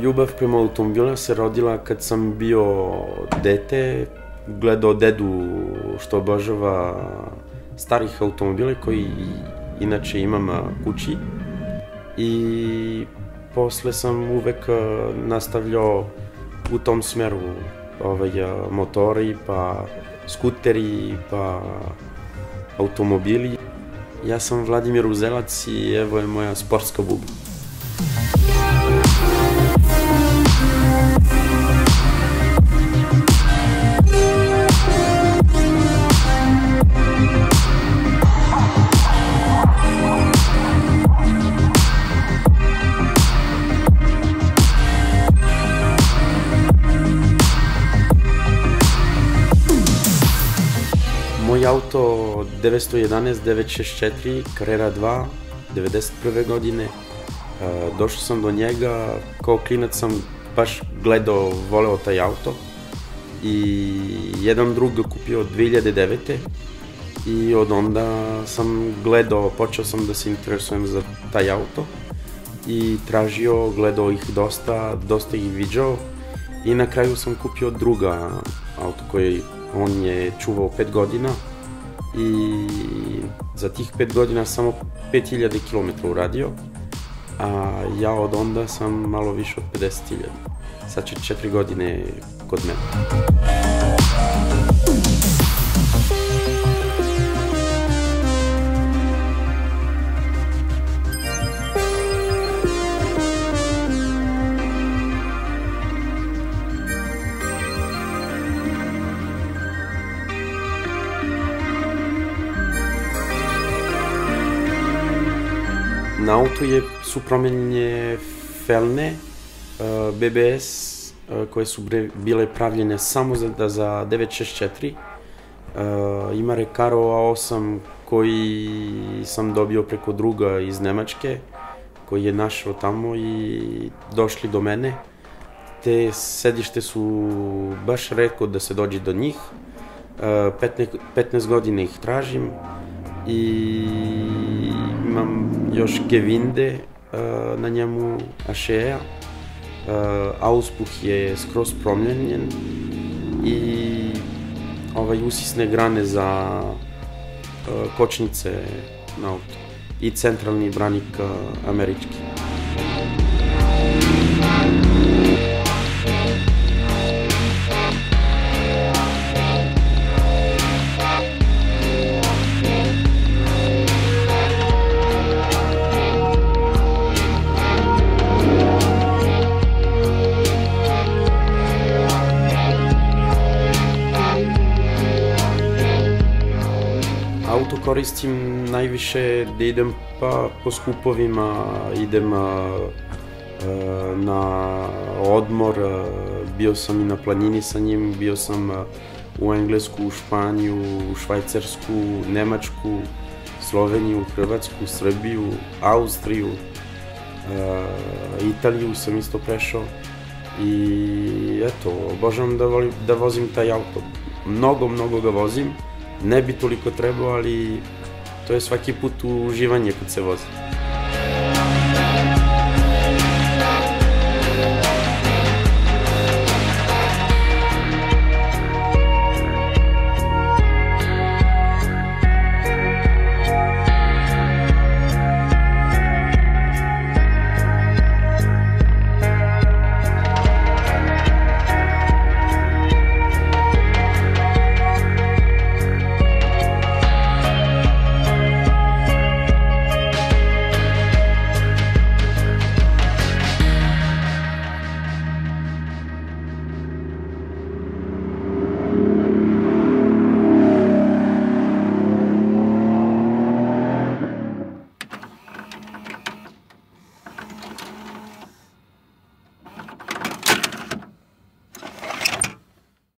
ljubav prema automobilima se rodila kad sam bio dete, gledao dedu što obožava starih automobile koji inače imam kući i posle sam uvek nastavljao u tom smeru motori, pa skuteri, pa automobili. Ja sam Vladimir Uzelac i evo je moja sportska buba. Moj auto 911 964 Carrera 2, 91. godine. Došao sam do njega, kao klinac sam baš gledao, voleo taj auto i jedan drug ga kupio 2009. I od onda sam gledao, počeo sam da se interesujem za taj auto i tražio, gledao ih dosta ih viđao i na kraju sam kupio druga auto koji on je čuvao 5 godina i za tih 5 godina samo 5000 km uradio, a ja od onda sam malo više od 50.000. Sad će 4 godine kod mene. Na autu su promenjene felne, BBS, koje su bile pravljene samo za 964. Ima Recaro A8 koji sam dobio preko druga iz Nemačke, koji je našao tamo i došli do mene. Te sedište su baš retko da se dođe do njih. 15 godina ih tražim i imam još Gevinde na njemu, Ašeja. Auspuh je skroz promenjen i usisne grane za kočnice na auto i centralni branik američki. Auto koristim najviše da idem po skupovima, idem na odmor, bio sam i na planini sa njim, bio sam u Englesku, u Španiju, u Švajcarsku, Nemačku, Sloveniju, Hrvatsku, Srbiju, Austriju, Italiju sam isto prešao i eto, obožavam da vozim taj auto. Mnogo ga vozim. Ne bi toliko trebao, ali to je svaki put uživanje kad se vozi.